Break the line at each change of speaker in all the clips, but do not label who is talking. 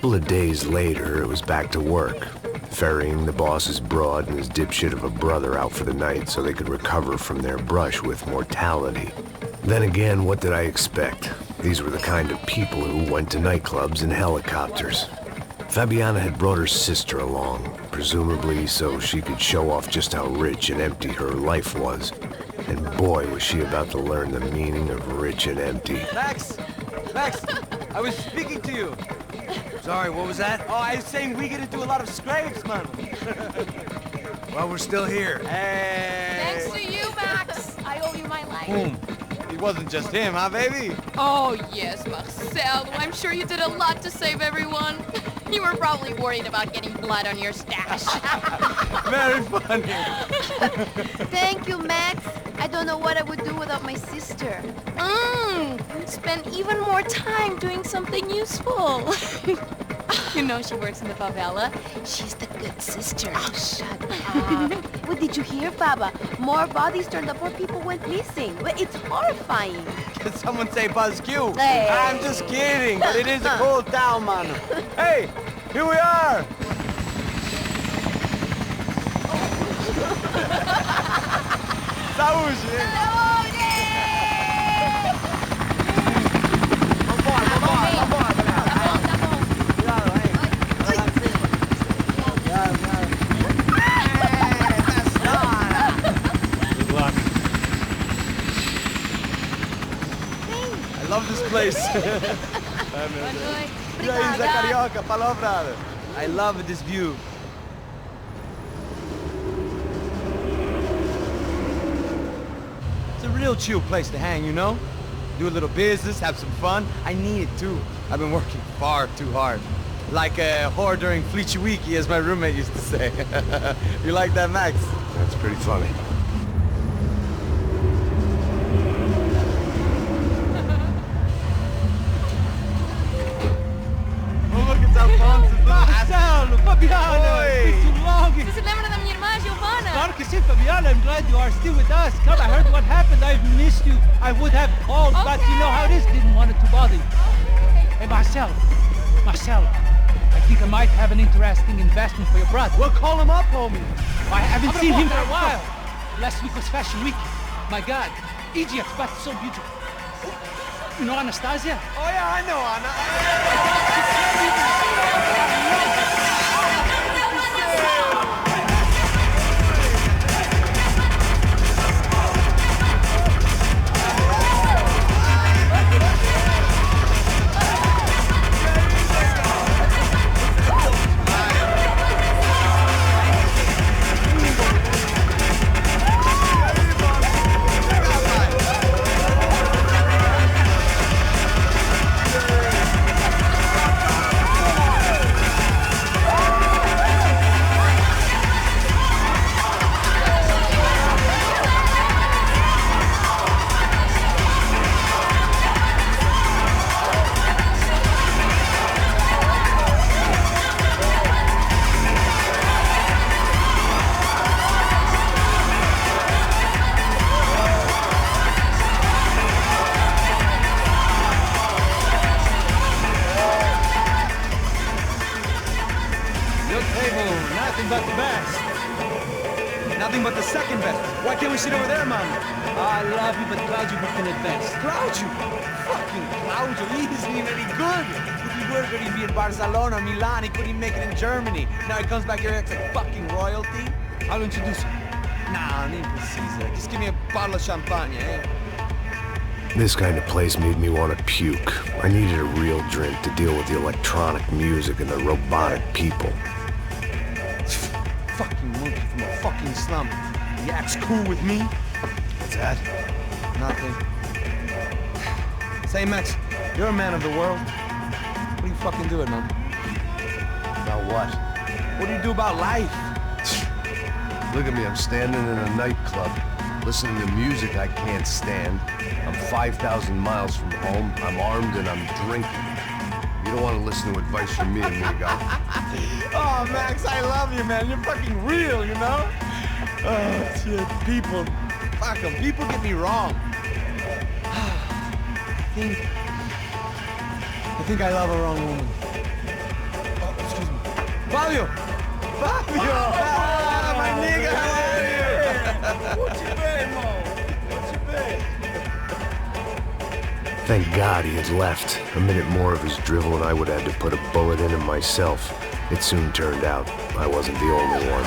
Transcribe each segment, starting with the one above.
couple of days later, it was back to work, ferrying the boss's broad and his dipshit of a brother out for the night so they could recover from their brush with mortality. Then again, what did I expect? These were the kind of people who went to nightclubs in helicopters. Fabiana had brought her sister along, presumably so she could show off just how rich and empty her life was. And boy, was she about to learn the meaning of rich and empty.
Max! Max! I was speaking to you.
Sorry, what was that?
Oh, I was saying we get into a lot of scrapes, man.
Well, we're still here.
Hey!
Thanks to you, Max. I owe you my life.
Boom. It wasn't just him, huh, baby?
Oh, yes, Marcel. I'm sure you did a lot to save everyone. You were probably worried about getting blood on your stash.
Very funny.
Thank you, Max. I don't know what I would do without my sister.
Spend even more time doing something useful. You know she works in the favela. She's the good sister.
Oh, shut up. What did you hear, Baba? More bodies turned up, more people went missing. Well, it's horrifying.
Did someone say Buzz Q?
Hey.
I'm just kidding, but it is a cool town, man. Hey, here we are. Saúde. I love this place. E aí, Zé Carioca, falou, brother. I love this view. It's a real chill place to hang, you know? Do a little business, have some fun. I need it too. I've been working far too hard. Like a whore during Fleechy Weeky, as my roommate used to say. You like that, Max?
That's pretty funny.
Marcelo, Fabiana, it's been too long.
Você se lembra da minha irmã, Giovanna?
Claro que sim, Fabiana. I'm glad you are still with us. Come, I heard what happened. I've missed you. I would have called, but you know how it is. Didn't want it to bother you. Hey, Marcelo, I think I might have an interesting investment for your brother.
Well, call him up, homie.
I haven't seen him for a while. Last week was Fashion Week. My God, Egypt, but so beautiful. You know Anastasia?
Oh yeah, I know Anna. Nothing but the best. Nothing but the second best. Why can't we sit over there, man?
I love you, but Claudio booked in advance.
Claudio? Fucking Claudio, he isn't even any good. If he were good, he'd be in Barcelona, Milan. He couldn't even make it in Germany. Now he comes back here acts like fucking royalty.
I'll introduce you.
Nah, need Caesar. Just give me a bottle of champagne, eh?
This kind of place made me want to puke. I needed a real drink to deal with the electronic music and the robotic people.
Fucking monkey from a fucking slum. He acts cool with me.
What's that?
Nothing. Say, Max, you're a man of the world. What do you fucking do it, man?
About what?
What do you do about life?
Look at me, I'm standing in a nightclub, listening to music I can't stand. I'm 5,000 miles from home, I'm armed and I'm drinking. You don't want to listen to advice from me, amigo.
Oh, Max, I love you, man. You're fucking real, you know? Oh, shit. People. Fuck them. People get me wrong. I think I love a wrong woman. Fabio! Fabio! Ah, my nigga, how are you?
Thank God he had left. A minute more of his drivel and I would have had to put a bullet in him myself. It soon turned out I wasn't the only one.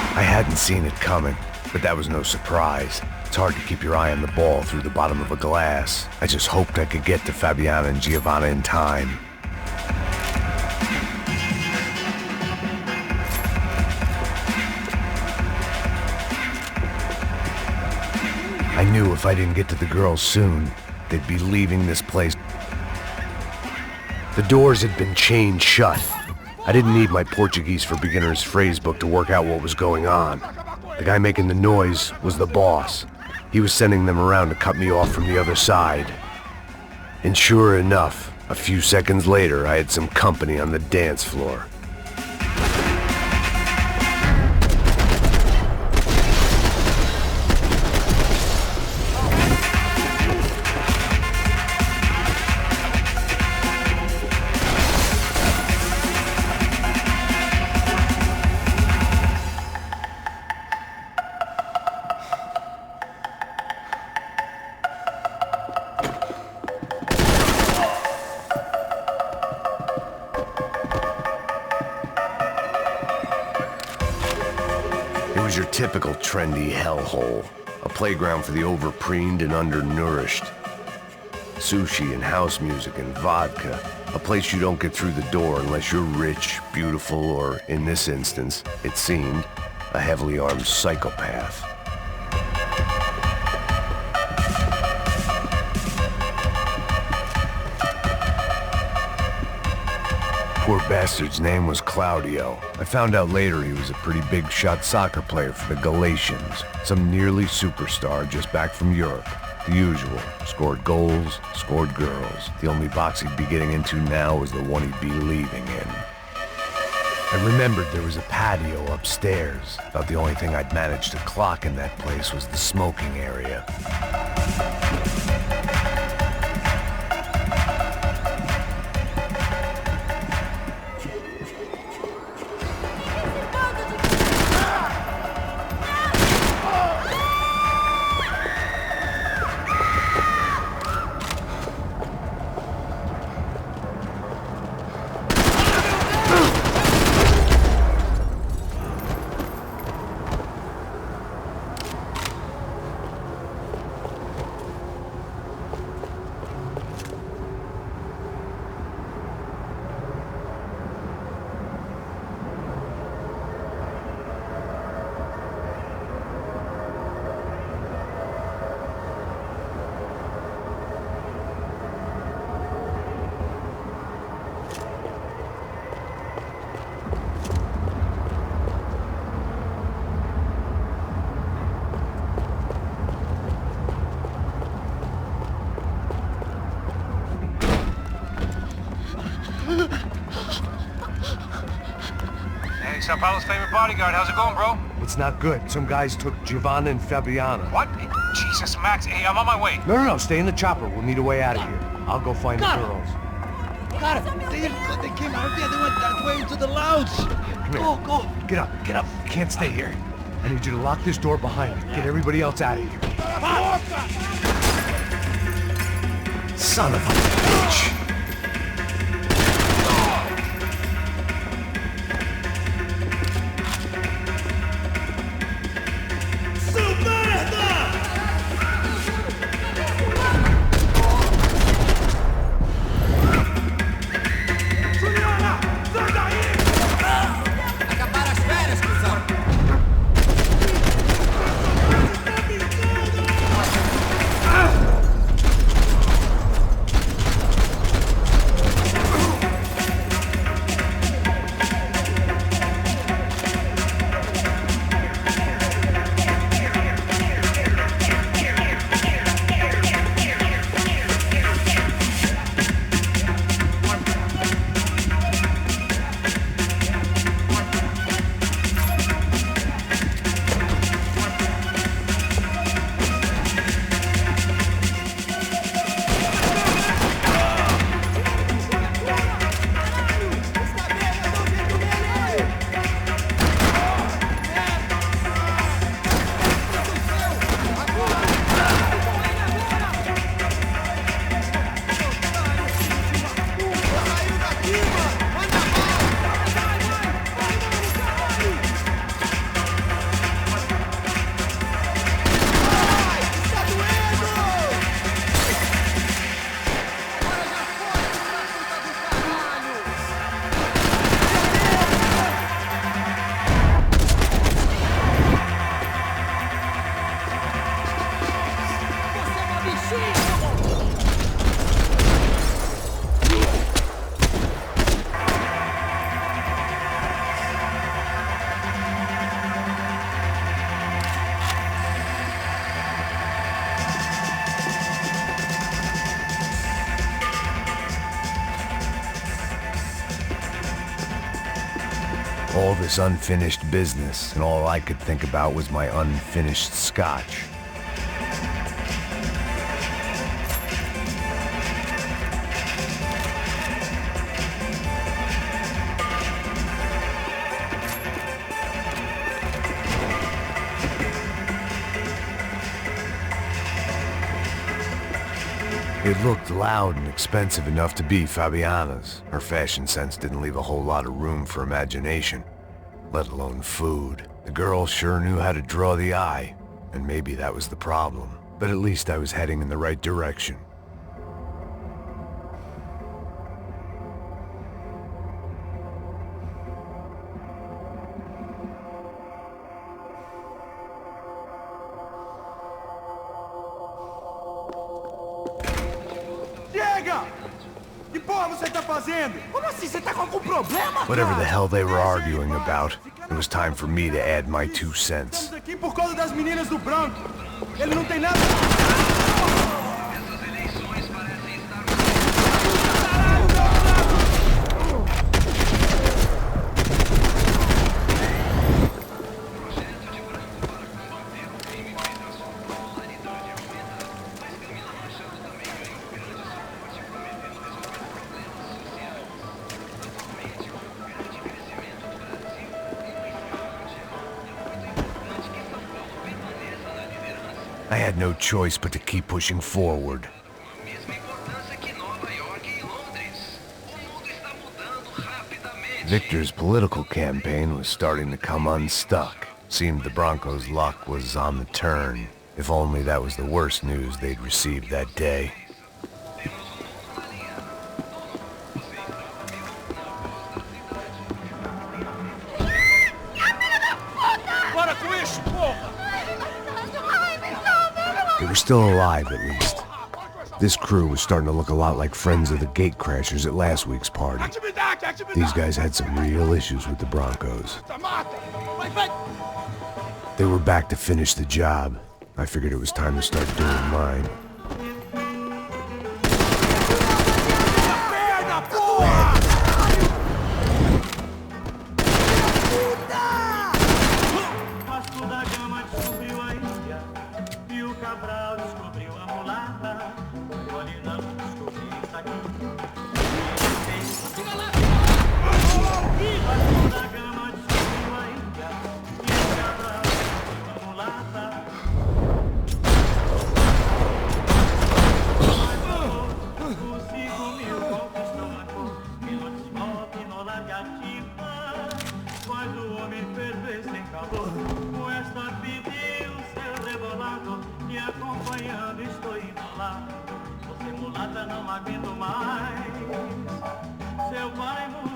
I hadn't seen it coming, but that was no surprise. It's hard to keep your eye on the ball through the bottom of a glass. I just hoped I could get to Fabiana and Giovanna in time. I knew if I didn't get to the girls soon, they'd be leaving this place. The doors had been chained shut. I didn't need my Portuguese for Beginners phrase book to work out what was going on. The guy making the noise was the boss. He was sending them around to cut me off from the other side. And sure enough, a few seconds later, I had some company on the dance floor. It was your typical trendy hellhole, a playground for the overpreened and undernourished. Sushi and house music and vodka, a place you don't get through the door unless you're rich, beautiful, or, in this instance, it seemed, a heavily armed psychopath. Poor bastard's name was Claudio. I found out later he was a pretty big shot soccer player for the Galatians. Some nearly superstar just back from Europe. The usual. Scored goals, scored girls. The only box he'd be getting into now was the one he'd be leaving in. I remembered there was a patio upstairs. Thought the only thing I'd managed to clock in that place was the smoking area.
Hey, Sao Paulo's favorite bodyguard. How's it going, bro?
It's not good. Some guys took Giovanna and Fabiana.
What? Jesus, Max. Hey, I'm on my way.
No, stay in the chopper. We'll need a way out of here. I'll go find the girls.
Got it. They came out there. They went that way into the lounge.
Come here.
Go.
Get up. You can't stay here. I need you to lock this door behind you. Get everybody else out of here. Son of a bitch. All this unfinished business, and all I could think about was my unfinished scotch. It looked loud and expensive enough to be Fabiana's. Her fashion sense didn't leave a whole lot of room for imagination, let alone food. The girl sure knew how to draw the eye, and maybe that was the problem. But at least I was heading in the right direction. Whatever the hell they were arguing about, it was time for me to add my 2 cents. I had no choice but to keep pushing forward. Victor's political campaign was starting to come unstuck. Seemed the Broncos' luck was on the turn. If only that was the worst news they'd received that day. They were still alive, at least. This crew was starting to look a lot like friends of the gatecrashers at last week's party. These guys had some real issues with the Broncos. They were back to finish the job. I figured it was time to start doing mine.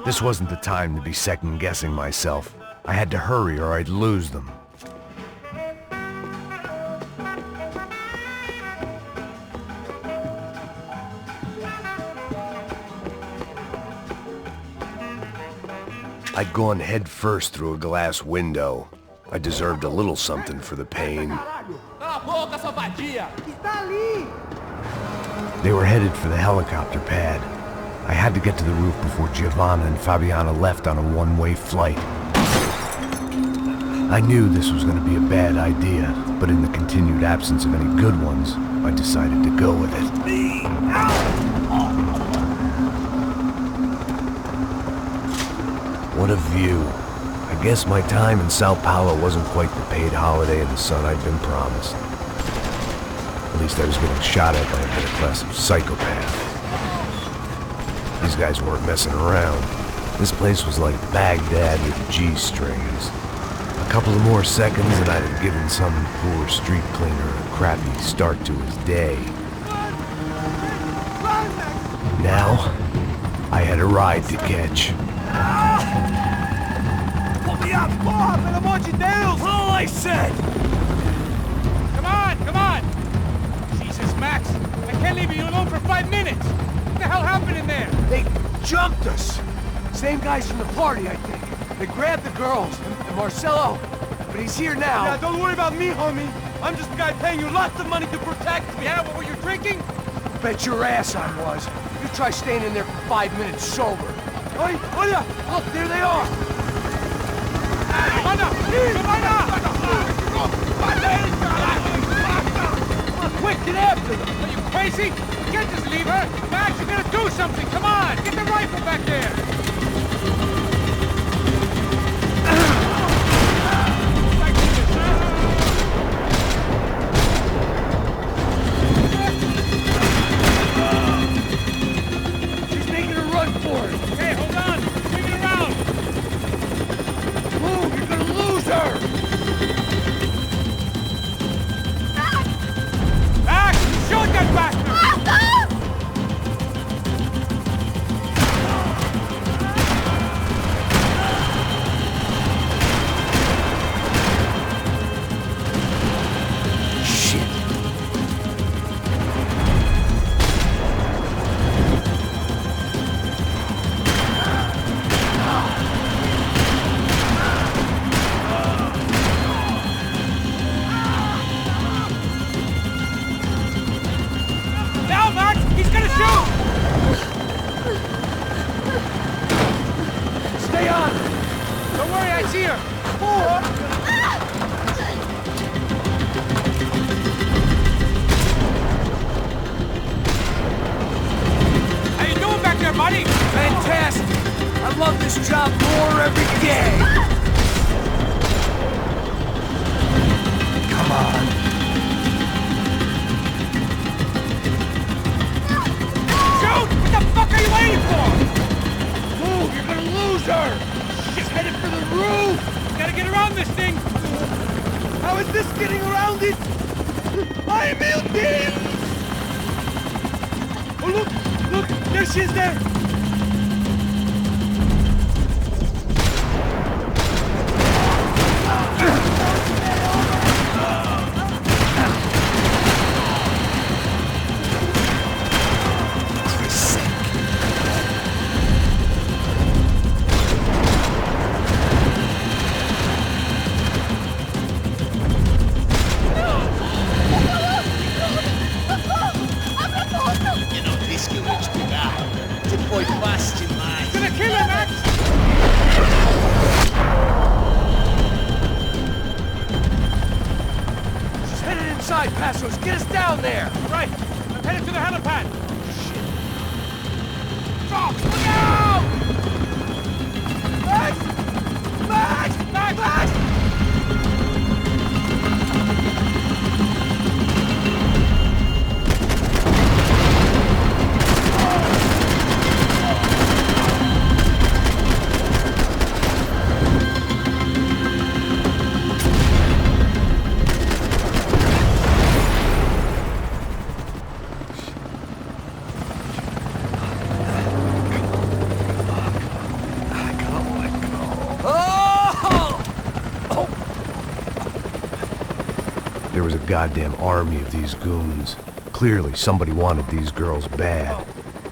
This wasn't the time to be second-guessing myself. I had to hurry or I'd lose them. I'd gone head first through a glass window. I deserved a little something for the pain. They were headed for the helicopter pad. I had to get to the roof before Giovanna and Fabiana left on a one-way flight. I knew this was going to be a bad idea, but in the continued absence of any good ones, I decided to go with it. What a view. I guess my time in Sao Paulo wasn't quite the paid holiday in the sun I'd been promised. At least I was getting shot at by a middle-class psychopath. These guys weren't messing around. This place was like Baghdad with G-strings. A couple of more seconds and I'd have given some poor street cleaner a crappy start to his day. Now, I had a ride to catch.
Pull me up! Bob, pelo amor de Deus! All I said! Come on! Jesus, Max! I can't leave you alone for 5 minutes! What the hell happened in there?
They jumped us. Same guys from the party, I think. They grabbed the girls and Marcelo, but he's here now.
Yeah, don't worry about me, homie. I'm just the guy paying you lots of money to protect me.
Yeah, what were you drinking?
Bet your ass I was. You try staying in there for 5 minutes sober.
Oi, olha!
Look, there they are.
Quick, get after them! Are you crazy? You can't just leave her! Max, you gotta do something! Come on! Get the rifle back there!
She's making a run for it.
Hey, hold on! Bring it around!
Move, you're gonna lose her.
Max, shoot that bastard!
Shit.
Now, Max! He's gonna shoot!
Stay on.
Don't worry, I see her! How you doing back there, buddy?
Fantastic. I love this job more every day. Come on.
Shoot! What the fuck are you waiting for?
Move, you're gonna lose her. She's headed for the roof.
Gotta get around this thing!
How is this getting around it? I am ill. Oh, look, there she is there.
Gonna kill her, Max!
She's headed inside, Passos. Get us down there.
Right, I'm headed to the helipad.
Fox, look out! Max! Max! Max! Max!
There was a goddamn army of these goons. Clearly, somebody wanted these girls bad.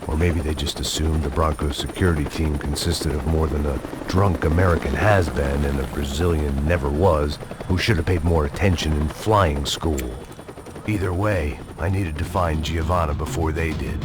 Or maybe they just assumed the Broncos security team consisted of more than a drunk American has-been and a Brazilian never-was who should have paid more attention in flying school. Either way, I needed to find Giovanna before they did.